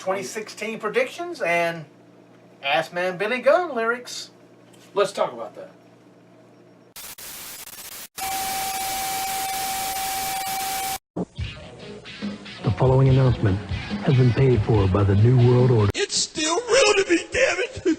2016 predictions and Ass Man Billy Gunn lyrics. Let's talk about that. The following announcement has been paid for by the New World Order. It's still real to me, damn it!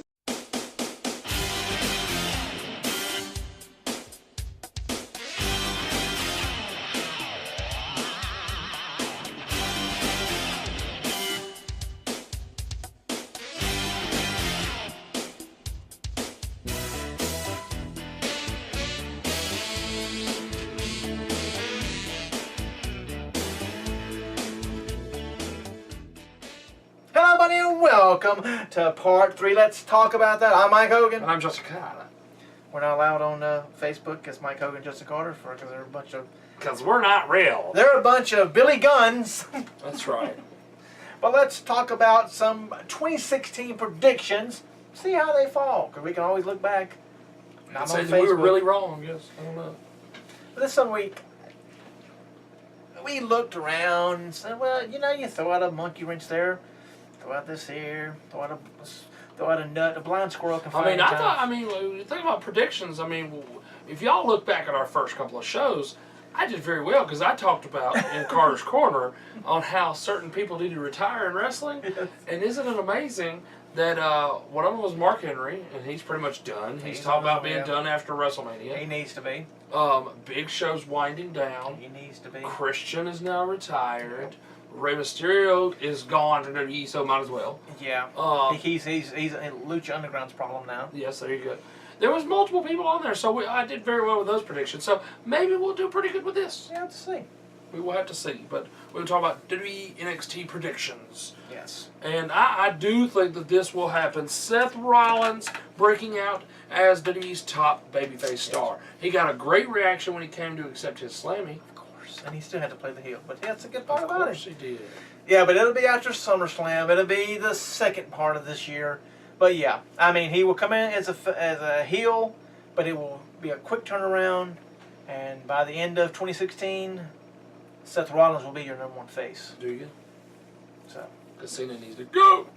Hello, buddy, and welcome to part 3. Let's talk about that. I'm Mike Hogan. And I'm Justin Carter. We're not allowed on Facebook as Mike Hogan, Justin Carter, because they're a bunch of We're not real. they're a bunch of Billy Guns. That's right. But let's talk about some 2016 predictions. See how they fall, because we can always look back. I'd say that we were really wrong. Yes, I don't know. But this some week, we looked around and said, well, you know, you throw out a monkey wrench there, throw out this here, throw out a nut, a blind squirrel can find. When you think about predictions, if y'all look back at our first couple of shows, I did very well because I talked about in Carter's Corner on how certain people need to retire in wrestling. Yes. And isn't it amazing that one of them was Mark Henry, and he's pretty much done. He's talking about being done after WrestleMania. He needs to be. Big Show's winding down. He needs to be. Christian is now retired. Rey Mysterio is gone from WWE, so might as well. Yeah. He's Lucha Underground's problem now. Yes, there you go. There was multiple people on there, so I did very well with those predictions. So maybe we'll do pretty good with this. Yeah, let's see. We will have to see. But we'll talk about WWE NXT predictions. Yes. And I do think that this will happen. Seth Rollins breaking out as WWE's top babyface star. He got a great reaction when he came to accept his Slammy. Of course. And he still had to play the heel. But that's a good part about it. Of course he did. Yeah, but it'll be after SummerSlam. It'll be the second part of this year. But yeah, he will come in as a heel, but it will be a quick turnaround. And by the end of 2016, Seth Rollins will be your #1 face. Do you? So. Because Cena needs to go.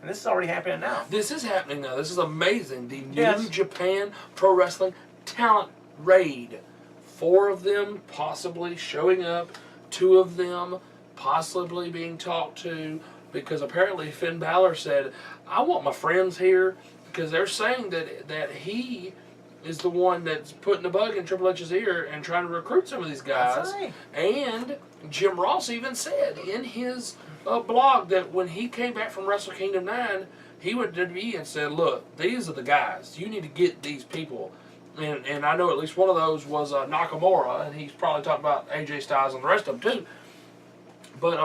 And this is already happening now. This is happening now. This is amazing. The New Yes. Japan Pro Wrestling Talent Raid. 4 of them possibly showing up. 2 of them possibly being talked to. Because apparently Finn Balor said, I want my friends here. Because they're saying that he is the one that's putting the bug in Triple H's ear and trying to recruit some of these guys. That's right. And Jim Ross even said in his blog that when he came back from Wrestle Kingdom 9, he went to WWE and said, look, these are the guys. You need to get these people. And I know at least one of those was Nakamura, and he's probably talking about AJ Styles and the rest of them too. But,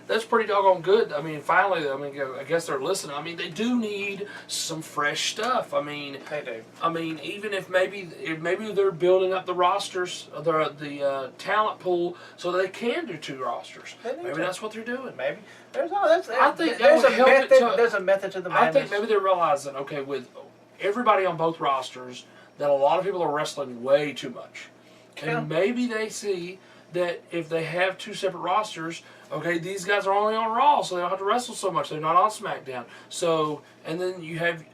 that's pretty doggone good. Finally, I guess they're listening. They do need some fresh stuff. They do. Even if maybe they're building up the rosters, the talent pool, so they can do 2 rosters. Maybe that's what they're doing. Maybe. There's a method to the madness. I think maybe they're realizing, okay, with everybody on both rosters, that a lot of people are wrestling way too much. Yeah. And maybe they see that if they have 2 separate rosters, okay, these guys are only on Raw, so they don't have to wrestle so much. They're not on SmackDown. So, and then you have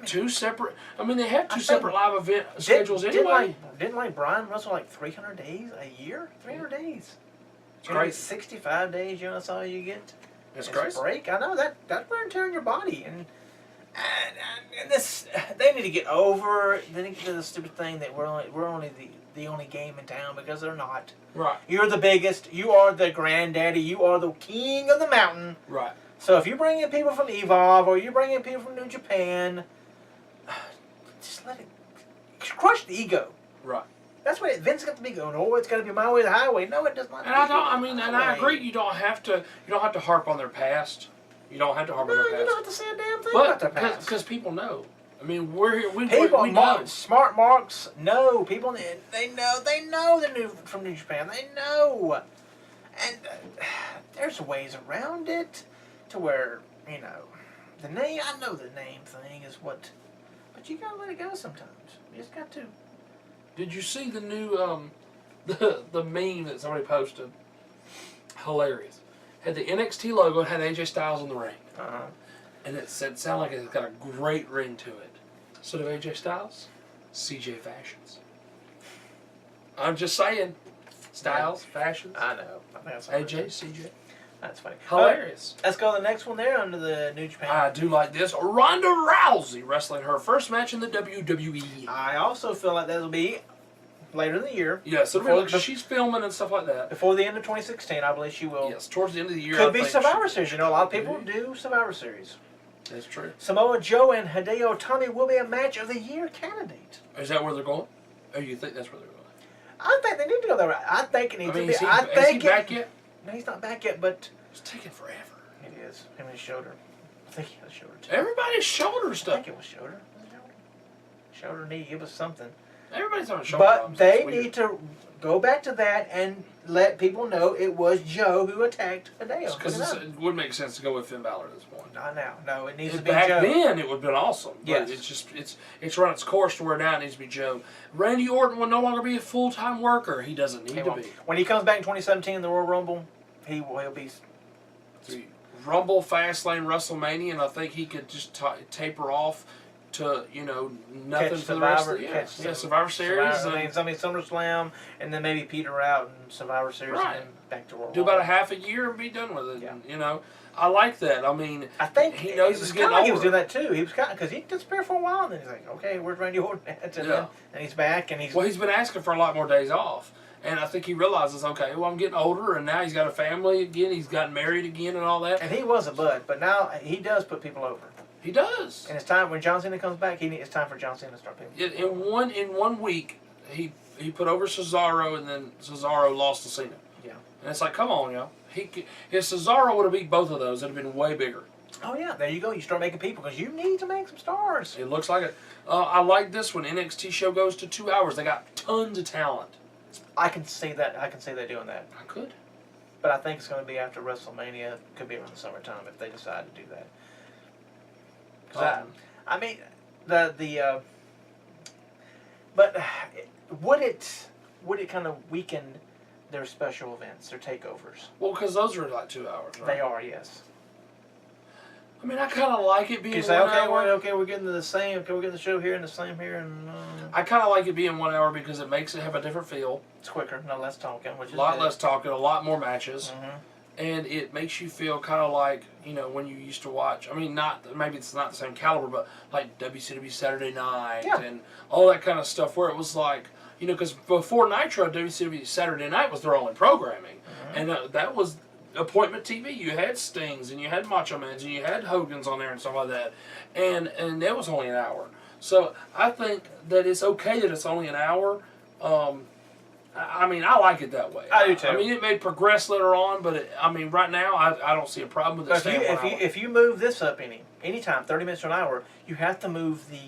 2 separate. They have 2 separate live event schedules anyway. Didn't Brian wrestle 300 days a year? 300 days. It's great. 65 days. That's all you get. It's a crazy. Break. I know that's wear and tear on your body, and this they need to get over. They need to get to the stupid thing that we're only the only game in town, because they're not. Right. You're the biggest. You are the granddaddy. You are the king of the mountain. Right. So if you bring in people from Evolve or you bring in people from New Japan, just let it crush the ego. Right. That's what Vince got to be going. Oh, it's got to be my way, the highway. No, it does not. And I agree. You don't have to harp on their past. You don't have to harp on their past. You don't have to say a damn thing about their past. Because people know. We're here. We People, know. Smart marks know. People, they know they're from New Japan. They know. And there's ways around it to where, the name, I know the name thing is what, but you gotta let it go sometimes. You just got to. Did you see the new, the meme that somebody posted? Hilarious. had the NXT logo and had AJ Styles in the ring. Uh-huh. And it sounded like it's got a great ring to it. So did AJ Styles, CJ Fashions. I'm just saying. Styles, Fashions. I know. I think that's AJ, CJ. That's funny. Hilarious. Let's go to the next one there under the New Japan. I do like this. Ronda Rousey wrestling her first match in the WWE. I also feel like that'll be later in the year. Yes, it'll be like she's filming and stuff like that. Before the end of 2016, I believe she will. Yes, towards the end of the year. Could be Survivor Series. You know, a lot of people do Survivor Series. That's true. Samoa Joe and Hideo Itami will be a match of the year candidate. Is that where they're going? Or you think that's where they're going? I think they need to go there. I think it needs to be. Is he back yet? No, he's not back yet, but It's taking forever. it is. Him and his shoulder. I think he had a shoulder too. Everybody's shoulder I stuff. think it was shoulder. Shoulder, knee, it was something. Everybody's on shoulder But problems. they That's weird. need to go back to that and let people know it was Joe who attacked Hideo. Because it would make sense to go with Finn Balor at this point. Not now. No, it needs to be Back Joe. then, it would have been awesome. But Yes. it's run its course to where now it needs to be Joe. Randy Orton will no longer be a full-time worker. He doesn't need to be. When he comes back in 2017 in the Royal Rumble, he'll be. Rumble, Fastlane, WrestleMania, and I think he could just taper off to, nothing Catch for the rest of the Survivor, year. Survivor Series. SummerSlam, and then maybe peter out in Survivor Series, Right. and then back to Royal Do Rumble. about a half a year and be done with it. Yeah. I like that. I mean, I think he knows he's kind getting of like he was older. doing that too. He was kind of because he disappeared for a while, and then he's like, okay, where's Randy Orton at? And he's back, and he's Well, he's been asking for a lot more days off. And I think he realizes, okay, well, I'm getting older, and now he's got a family again. He's gotten married again and all that. and he was a bud, but now he does put people over. He does. And it's time when John Cena comes back. It's time for John Cena to start people. In one week, he put over Cesaro, and then Cesaro lost to Cena. Yeah. And it's like, come on, yo. If Cesaro would have beat both of those, it'd have been way bigger. Oh yeah, there you go. You start making people because you need to make some stars. It looks like it. I like this one. NXT show goes to 2 hours. They got tons of talent. I can see that. I can see they doing that. I could. But I think it's going to be after WrestleMania. Could be around the summertime if they decide to do that. 'Cause I mean, but would it kind of weaken their special events, their takeovers? Well, because those are like 2 hours, right? They are, yes. I mean, I kind of like it being You say, 1 okay, hour. we're getting the same. Okay, we're getting the show here and the same here, and I kind of like it being 1 hour because it makes it have a different feel. it's quicker, no less talking, which is A lot good. less talking, a lot more matches. Mhm. And it makes you feel kind of like, when you used to watch, I mean, maybe it's not the same caliber, but like WCW Saturday Night Yeah. and all that kind of stuff where it was like, because before Nitro, WCW Saturday Night was their only programming. And that was appointment TV. You had Stings and you had Macho Mans and you had Hogan's on there and stuff like that. And that was only an hour. So I think that it's okay that it's only an hour. I mean, I like it that way. I do too. I mean, it may progress later on, but right now, I don't see a problem with it But staying 1 hour. if you move this up anytime, 30 minutes to an hour, you have to move the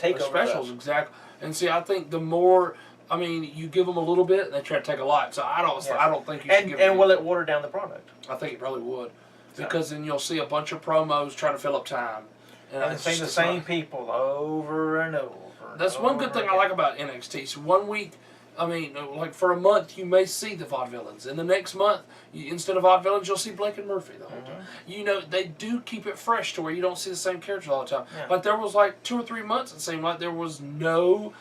takeover The specials, up. exactly. And see, I think the more, you give them a little bit, and they try to take a lot. So I don't think you should give them. And will it water down the product? I think it probably would, because then you'll see a bunch of promos trying to fill up time, And it's see the just same not- people over and over. That's one good thing I like about NXT. So 1 week, like for a month, you may see the Vaudevillains. And the next month, instead of Vaudevillains, you'll see Blake and Murphy the whole time. They do keep it fresh to where you don't see the same characters all the time. Yeah. Like there was like 2 or 3 months, it seemed like there was no,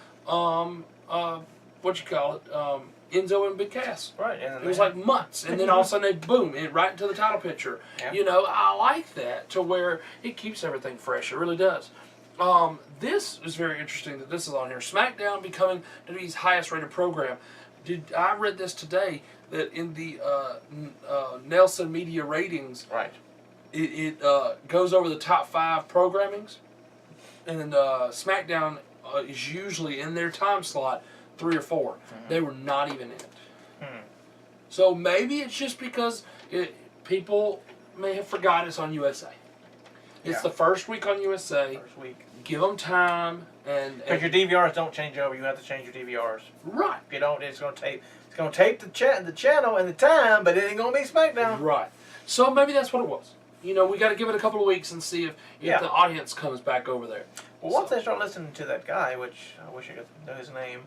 Enzo and Big Cass. Right. And It was like months, and then all of a sudden they boom, right into the title picture. Yeah. I like that to where it keeps everything fresh. It really does. This is very interesting that this is on here. SmackDown becoming WWE's highest rated program. I read this today that in the Nelson Media ratings, right. it goes over the top 5 programmings, and SmackDown is usually in their time slot 3 or 4. They were not even in it. So maybe it's just because people may have forgot it's on USA. It's the first week on USA. First week. Give them time Because your DVRs don't change over. You have to change your DVRs. right. If you don't, it's going to tape. It's going to tape the channel and the time, but it ain't going to be SmackDown. Right. So maybe that's what it was. We got to give it a couple of weeks and see if the audience comes back over there. Well, once they start listening to that guy, which I wish I could know his name,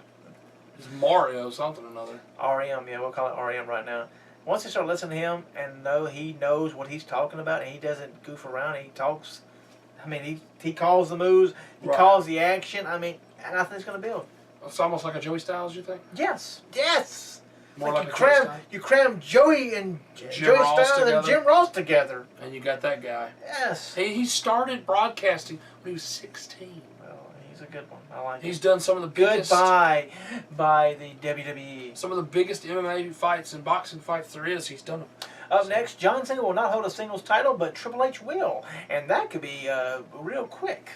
It's Mario something or another. RM, yeah, we'll call it RM right now. once you start listening to him and know he knows what he's talking about and he doesn't goof around, he talks. I mean, he calls the moves, he calls the action. I mean, and I think it's going to build. It's almost like a Joey Styles, you think? Yes, yes. More like like you cram Joey and Jim Ross Styles together. and Jim Ross together. And you got that guy. Yes. He started broadcasting when he was 16. Well, he's a good one. I like. He's done some of the biggest. Goodbye by the WWE. Some of the biggest MMA fights and boxing fights there is. He's done them. Up next, John Cena will not hold a singles title, but Triple H will, and that could be real quick.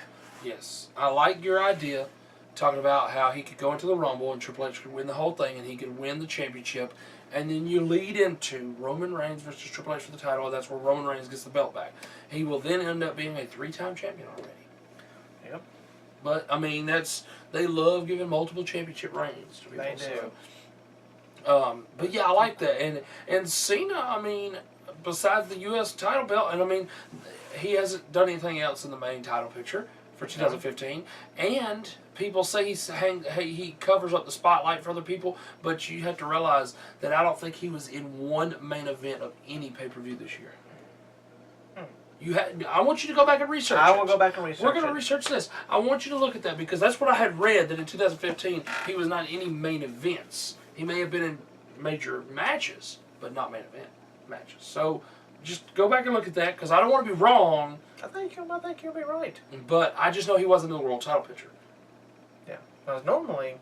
Yes, I like your idea, talking about how he could go into the Rumble and Triple H could win the whole thing and he could win the championship, and then you lead into Roman Reigns versus Triple H for the title, and that's where Roman Reigns gets the belt back. He will then end up being a 3-time champion already. Yep. But I mean, they love giving multiple championship reigns to people. They do. But yeah, I like that, and Cena. I mean, besides the U.S. title belt, and I mean, he hasn't done anything else in the main title picture for 2015. And people say he covers up the spotlight for other people, but you have to realize that I don't think he was in one main event of any pay-per-view this year. I want you to go back and research. I will go back and research. We're going to research this. I want you to look at that because that's what I had read, that in 2015 he was not in any main events. He may have been in major matches, but not main event matches. So just go back and look at that because I don't want to be wrong. I think you'll be right. But I just know he wasn't in the world title picture. Yeah. Because normally,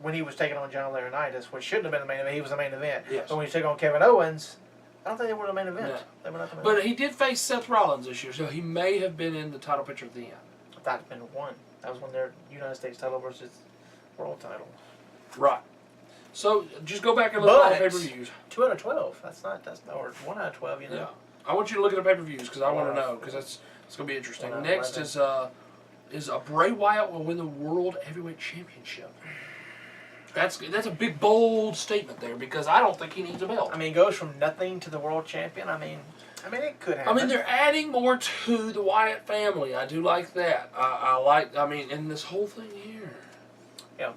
when he was taking on John Laurinaitis, which shouldn't have been the main event, he was the main event. Yes. But when he took on Kevin Owens, I don't think they were the main event. No. They were not the main But event. he did face Seth Rollins this year, so he may have been in the title picture at the end. That had been one. That was when their United States title versus world title. Right. So just go back and look at all the pay-per-views. 2 out of 12. That's or 1 out of 12. You know. Yeah. I want you to look at the pay-per-views because I want to know because it's going to be interesting. Well, Next is Bray Wyatt will win the World Heavyweight Championship. That's a big bold statement there because I don't think he needs a belt. I mean, it goes from nothing to the world champion. I mean, it could happen. I mean, they're adding more to the Wyatt family. I do like that. I mean, in this whole thing here. Yeah.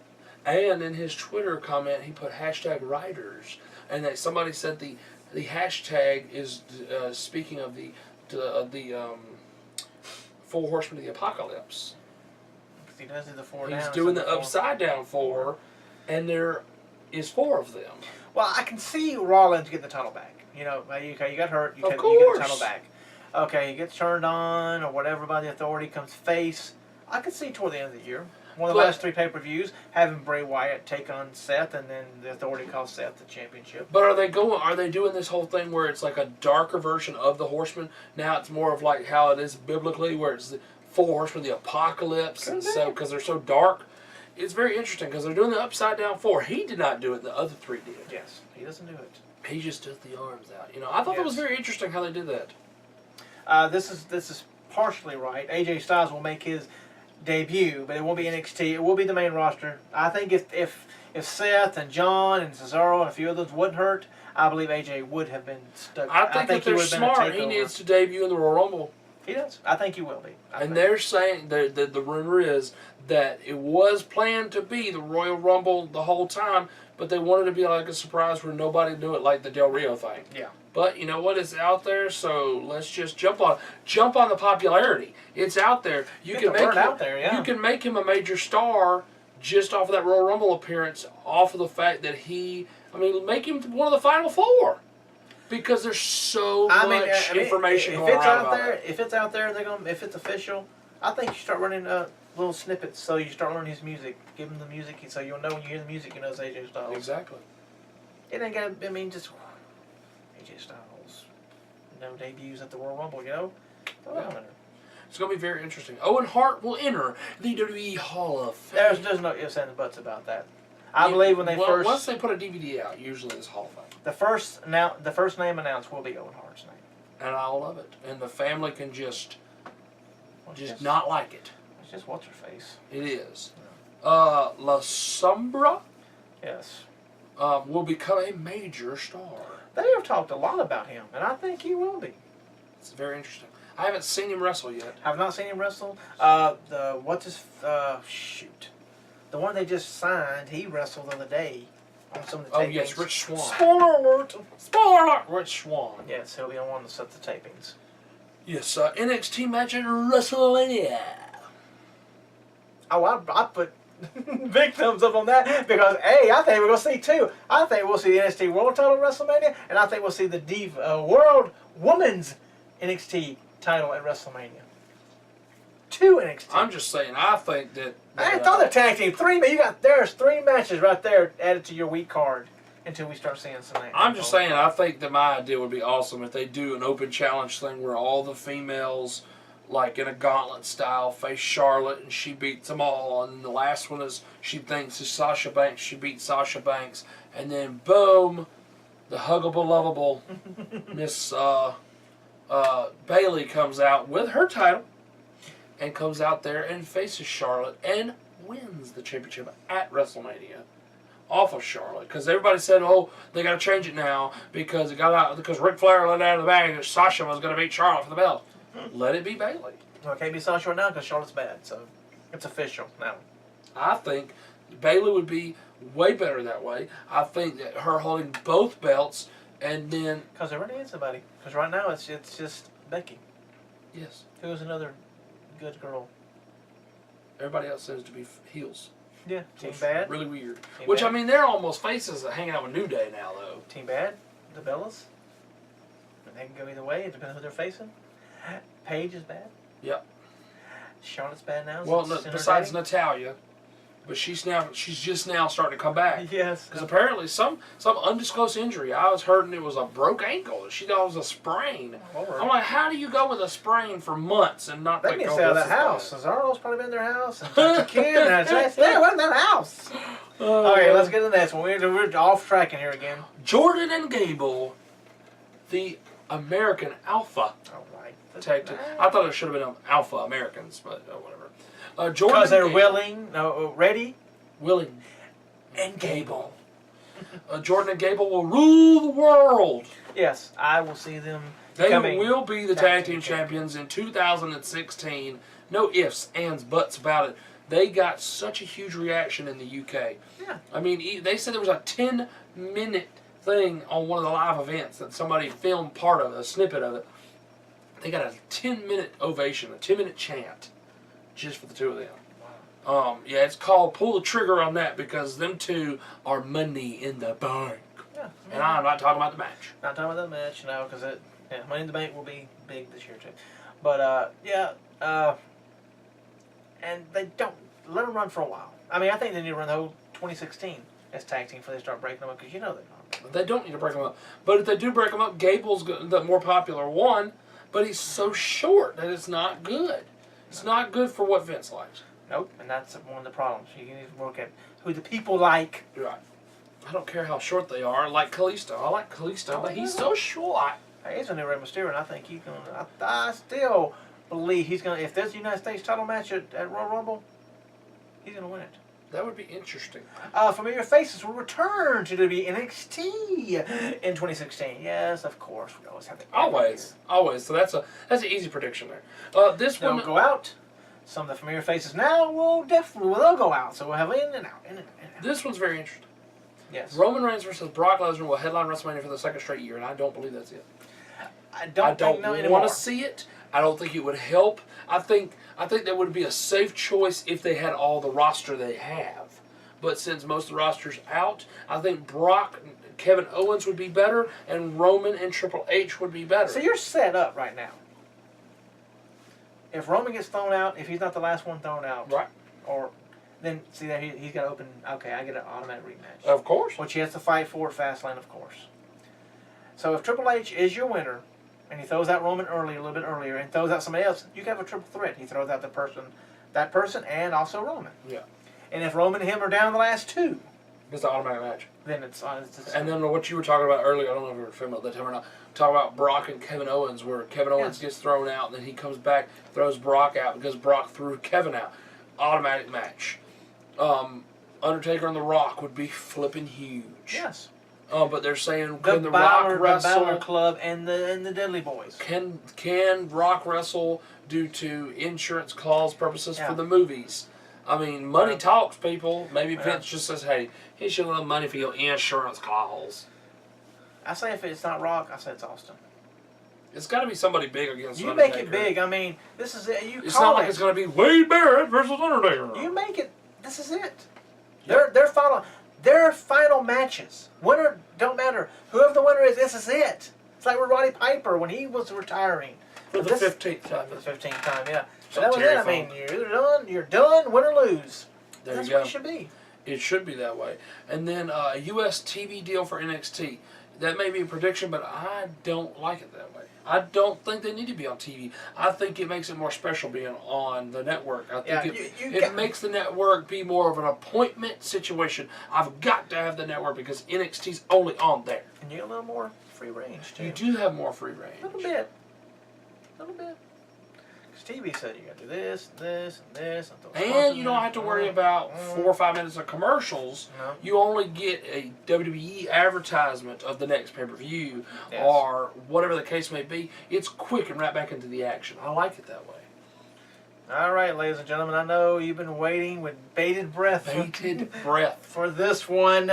And in his Twitter comment, he put #writers, and that somebody said the hashtag is speaking of the 4 Horsemen of the Apocalypse. He does do the 4 He's down. doing the upside down 4, and there is 4 of them. Well, I can see Rollins get the title back. You know, you got hurt. You get course. the title back. Okay, he gets turned on or whatever by the Authority, comes face. I could see toward the end of the year. One of the last 3 pay-per-views, having Bray Wyatt take on Seth, and then the Authority calls Seth the championship. But are they doing this whole thing where it's like a darker version of the Horsemen? Now it's more of like how it is biblically, where it's the 4 Horsemen of the Apocalypse, and so because they're so dark. It's very interesting because they're doing the upside down 4. He did not do it; the other 3 did. Yes, he doesn't do it. He just took the arms out. You know, I thought that was very interesting how they did that. This is partially right. AJ Styles will make his debut, but it won't be NXT. It will be the main roster. I think if Seth and John and Cesaro and a few others wouldn't hurt, I believe AJ would have been stuck. I think if they're smart, he needs to debut in the Royal Rumble. He does. I think he will be. And they're saying the rumor is that it was planned to be the Royal Rumble the whole time, but they wanted to be like a surprise where nobody knew it, like the Del Rio thing. Yeah. But you know what? It's out there, so let's just jump on the popularity. It's out there. You can make him a major star just off of that Royal Rumble appearance, off of the fact that make him one of the final 4. Because there's so much information going around about it. If it's out there, if it's official, I think you start running little snippets. So you start learning his music, give him the music, so you'll know when you hear the music, you know it's AJ Styles. Exactly. It ain't gonna. Just AJ Styles, no debuts at the Royal Rumble, you know. It's going to be very interesting. Owen Hart will enter the WWE Hall of Fame. There's no ifs and buts about that. I believe when they once they put a DVD out, usually it's Hall of Fame. The first name announced will be Owen Hart's name. And I love it. And the family can just not like it. It's just what's her face. It is. La Sombra. Yes. Will become a major star. They have talked a lot about him, and I think he will be. It's very interesting. I haven't seen him wrestle yet. Have not seen him wrestle. The one they just signed, he wrestled the other day. on some of the Oh tapings. yes, Rich Swann. Spoiler alert! Spoiler alert! Rich Swann. Yes, he'll be on one of the tapings. Yes, NXT match at WrestleMania. Oh, I put big thumbs up on that because A, I think we're gonna see two. I think we'll see the NXT World Title at WrestleMania, and I think we'll see the World Women's NXT title at WrestleMania. Two NXT. I'm just saying, I think that. I thought the tag team there's 3 matches right there added to your week card until we start seeing some. I'm just saying, I think that my idea would be awesome if they do an open challenge thing where all the females, like in a gauntlet style, face Charlotte and she beats them all. And the last one is she thinks is Sasha Banks. She beats Sasha Banks, and then boom, the huggable, lovable Miss Bayley comes out with her title and comes out there and faces Charlotte and wins the championship at WrestleMania off of Charlotte, because everybody said, oh, they got to change it now because Ric Flair let out of the bag that Sasha was going to beat Charlotte for the belt. Let it be Bayley. Well, it can't be Sasha right now because Charlotte's bad, so it's official now. I think Bayley would be way better that way. I think that her holding both belts and then... Because there really is somebody. Because right now it's just Becky. Yes. Who's another good girl. Everybody else seems to be heels. Yeah. Team Bad. Really weird. Team Which, Bad. I mean, they're almost faces hanging out with New Day now, though. Team Bad. The Bellas. And they can go either way. It depends who they're facing. Paige is bad. Yep. Charlotte's bad now. Well, since her besides day. Natalia, but she's just now starting to come back. Yes. Because apparently some undisclosed injury. I was heard it was a broke ankle. She thought it was a sprain. Lord. I'm like, how do you go with a sprain for months and not They like need to go stay out of this that is house. bad? Cesaro's probably been in their house. And Dr. Kim and stay away from that house. Okay, let's get to the next one. We're off tracking here again. Jordan and Gable, the American Alpha All right. tag team. I thought it should have been Alpha Americans, but whatever. Jordan Because they're and Gable. willing, ready, Willing. and Gable. Jordan and Gable will rule the world. Yes, I will see them. They becoming will be the tag team champions in 2016. No ifs, ands, buts about it. They got such a huge reaction in the UK. Yeah. I mean, they said there was a 10-minute thing on one of the live events that somebody filmed part of it, a snippet of it. They got a 10-minute ovation, a 10-minute chant, just for the two of them. Yeah, it's called Pull the Trigger on that because them two are money in the bank. Yeah. And I'm not talking about the match. Not talking about that match, no, because Money in the Bank will be big this year too. But and they don't let them run for a while. I mean, I think they need to run the whole 2016 as tag team before they start breaking them up because they're not. They don't need to break them up. But if they do break them up, Gable's the more popular one, but he's so short that it's not good. It's not good for what Vince likes. Nope, and that's one of the problems. You need to work at who the people like. Right. I don't care how short they are. Like Kalisto. I like Kalisto, but he's so short. Hey, he's a new Rey Mysterio, and I think he's going to... I still believe he's going to... If there's a United States title match at Royal Rumble, he's going to win it. That would be interesting. Familiar Faces will return to the NXT in 2016. Yes, of course. We always have the... Always. So that's an easy prediction there. This They'll one... go out. Some of the Familiar Faces now will definitely... Well, they'll go out, so we'll have in and out, in and out. This one's very interesting. Yes. Roman Reigns versus Brock Lesnar will headline WrestleMania for the second straight year, and I don't believe that's it. I don't want to see it. I don't think it would help. I think that would be a safe choice if they had all the roster they have. But since most of the roster's out, I think Brock, Kevin Owens would be better, and Roman and Triple H would be better. So you're set up right now. If Roman gets thrown out, if he's not the last one thrown out, right? Or then see that he's got to open. Okay, I get an automatic rematch. Of course. Which he has to fight for at Fastlane, of course. So if Triple H is your winner, and he throws out Roman a little bit earlier, and throws out somebody else, you can have a triple threat. He throws out that person, and also Roman. Yeah. And if Roman and him are down the last two, it's an automatic match. then it's and then what you were talking about earlier, I don't know if we were filming at that time or not, talk about Brock and Kevin Owens, where Kevin Owens gets thrown out, and then he comes back, throws Brock out, because Brock threw Kevin out. Automatic match. Undertaker and The Rock would be flipping huge. Yes. But they're saying, The can The Rock Balor wrestle? Club and the Dudley Boys. Can Rock wrestle due to insurance clause purposes for the movies? I mean, money Yeah. talks, people. Maybe Yeah. Vince just says, hey, here's your little money for your insurance clause. I say if it's not Rock, I say it's Austin. It's got to be somebody big against You Undertaker. make it big. I mean, this is it. You It's call not like it. it's going to be Wade Barrett versus Undertaker. You make it. This is it. Yep. Their final matches. Winner don't matter. Whoever the winner is, this is it. It's like with Roddy Piper when he was retiring. For the 15th time. For the 15th time, yeah. So Some that was Terry it. I mean, Funk. you're done, win or lose. There That's you go. what it should be. It should be that way. And then a U.S. TV deal for NXT. That may be a prediction, but I don't like it that way. I don't think they need to be on TV. I think it makes it more special being on the network. I think it makes the network be more of an appointment situation. I've got to have the network because NXT's only on there. And you get a little more free range, too. You do have more free range. A little bit. A little bit. Because TV said you got to do this, and this, and this. And you don't have to worry about 4 or 5 minutes of commercials. No. You only get a WWE advertisement of the next pay-per-view Yes. or whatever the case may be. It's quick and right back into the action. I like it that way. All right, ladies and gentlemen, I know you've been waiting with bated breath Bated breath. for this one.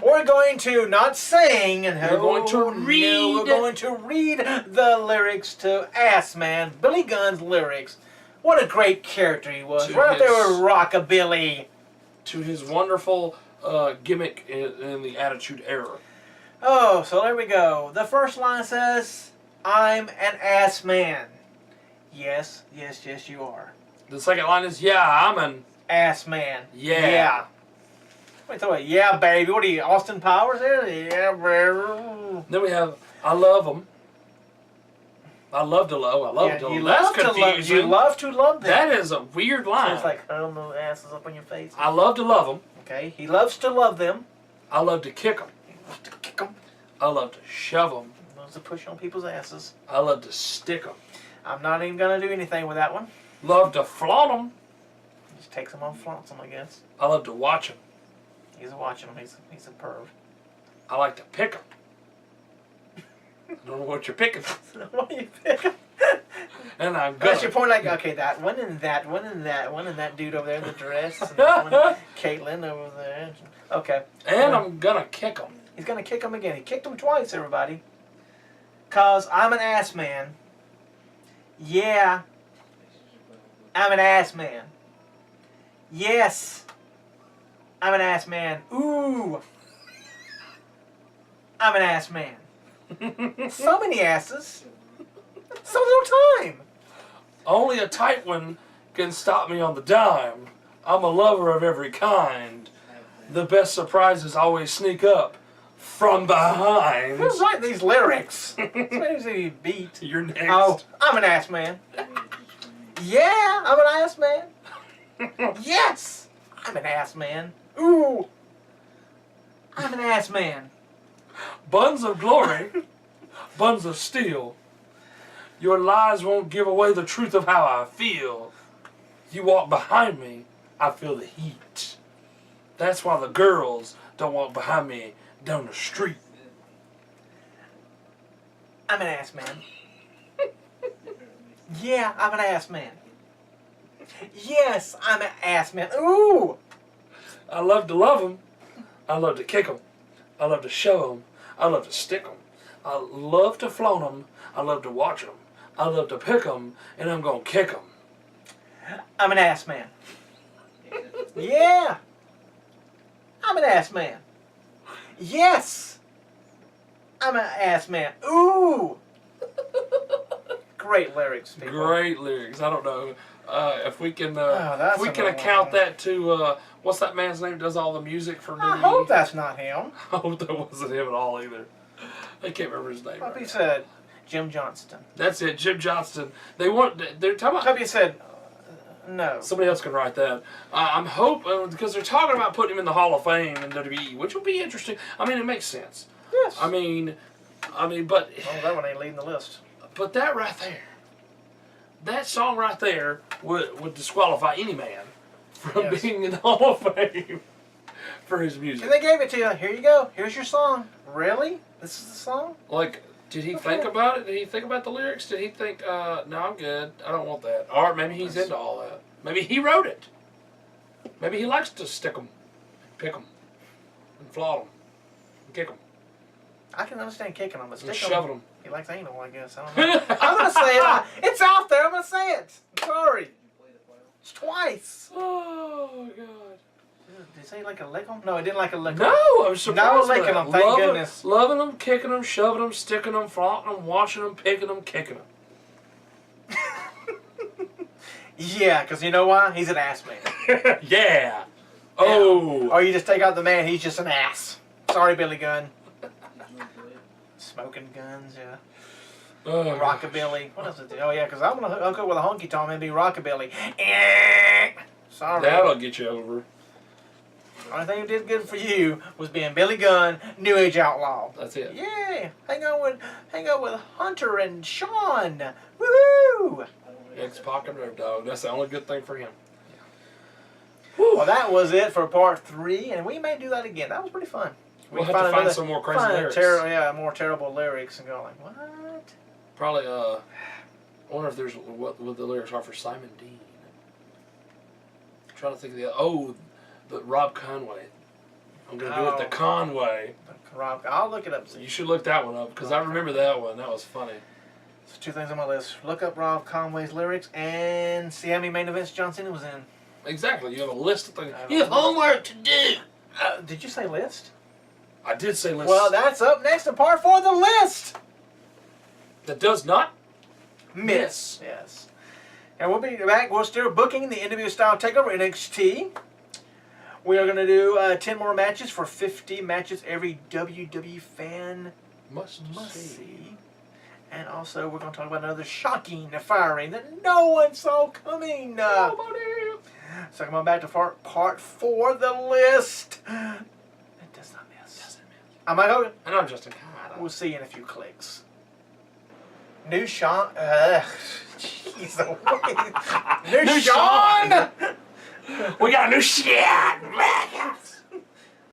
We're going to not sing. We're going to read. No, we're going to read the lyrics to Ass Man, Billy Gunn's lyrics. What a great character he was. To Right up there his- with Rockabilly. To his wonderful gimmick in the Attitude Era. Oh, so there we go. The first line says, I'm an ass man. Yes, yes, yes, you are. The second line is, yeah, I'm an... Ass man. Yeah. Wait, so wait, yeah, baby. What are you, Austin Powers there? Yeah, baby. Then we have, I love them. I love to love. I love Yeah, to you love. That's love to love. confusing. You love to love them. That is a weird So line. it's like curl those asses up on your face. I love to love them. Okay, he loves to love them. I love to kick them. He loves to kick them. I love to shove them. He loves to push on people's asses. I love to stick them. I'm not even gonna do anything with that one. Love to flaunt them. He just takes them on, flaunts them, I guess. I love to watch them. He's watching them. He's a perv. I like to pick them. I don't know what you're picking. What do you pick? And I'm That's your gonna. point. Like, okay, that one and that one and that one and that dude over there in the dress, and that one, Caitlyn over there. Okay. And I'm gonna kick them. He's gonna kick him again. He kicked him twice, everybody. 'Cause I'm an ass man. Yeah. I'm an ass man. Yes. I'm an ass man. Ooh. I'm an ass man. So many asses. So little time. Only a tight one can stop me on the dime. I'm a lover of every kind. The best surprises always sneak up from behind. Who's writing these lyrics? Somebody's a beat. You're next. Oh, I'm an ass man. Yeah, I'm an ass man. Yes, I'm an ass man. Ooh, I'm an ass man. Buns of glory, buns of steel. Your lies won't give away the truth of how I feel. You walk behind me, I feel the heat. That's why the girls don't walk behind me down the street. I'm an ass man. Yeah, I'm an ass man. Yes, I'm an ass man. Ooh, I love to love them. I love to kick them. I love to show them. I love to stick them. I love to flaunt them. I love to watch them. I love to pick them, and I'm going to kick them. I'm an ass man. Yeah, I'm an ass man. Yes, I'm an ass man. Ooh. Great lyrics, people. Great lyrics. I don't know if we can that's if we can another account one. that to what's that man's name that does all the music for I WWE? hope that's not him. I hope that wasn't him at all either. I can't remember his name. Puppy Right. said Jim Johnston. That's it, Jim Johnston. They're talking about Puppy said no. somebody else can write that. I'm hoping because they're talking about putting him in the Hall of Fame in WWE, which will be interesting. I mean, it makes sense. Yes. I mean, but Oh, that one ain't leading the list. that right there, that song right there would disqualify any man from Yes. being in the Hall of Fame for his music. And they gave it to you. Here you go. Here's your song. Really? This is the song? Like, did he think about it? Did he think about the lyrics? Did he think, no, I'm good. I don't want that. Or maybe he's into all that. Maybe he wrote it. Maybe he likes to stick them, pick them, and flaunt them, and kick them. I can understand kicking them, but And stick shoving them. them. He likes anal, I guess. I don't know. I'm gonna say it. It's out there. I'm gonna say it. I'm sorry. It's twice. Oh God. Did he say like a lick 'em? No, he didn't like a lick 'em. No, I was surprised. No licking them, thank goodness. Loving them, kicking them, shoving them, sticking them, flaunting them, washing them, picking them, kicking them. Yeah, because you know why? He's an ass man. Yeah. Oh. Or you just take out the man, he's just an ass. Sorry, Billy Gunn. Smoking guns, yeah. Oh, Rockabilly. What else is it? Oh, yeah, because I'm going to hook up with a honky tonk and be rockabilly. Sorry. That'll get you over. Only thing that did good for you was being Billy Gunn, New Age Outlaw. That's it. Yeah. Hang out with Hunter and Sean. Woohoo! X-Pac and Road Dogg. That's the only good thing for him. Well, that was it for part 3, and we may do that again. That was pretty fun. We'll have to find some more crazy lyrics. More terrible lyrics and go like, what? Probably, I wonder if there's what the lyrics are for Simon Dean. I'm trying to think of the Rob Conway. I'm going to do it the Conway. Rob, I'll look it up. You should look that one up, because I remember that one. That was funny. So 2 things on my list. Look up Rob Conway's lyrics and see how many main events John Cena was in. Exactly. You have a list of things. You have homework to do. Did you say list? I did say list. Well, that's up next in part 4 of the list. That does not Miss. Yes. And we'll be back. We're still booking the NWO Style Takeover NXT. We are going to do 10 more matches for 50 matches every WWE fan must see. see. And also, we're going to talk about another shocking firing that no one saw coming. Nobody. So come on back to part 4 of the list. It does not miss. I'm Mike Hogan. And I'm Justin. We'll see you in a few clicks. New Sean. Jeez, New Sean. We got a new shit.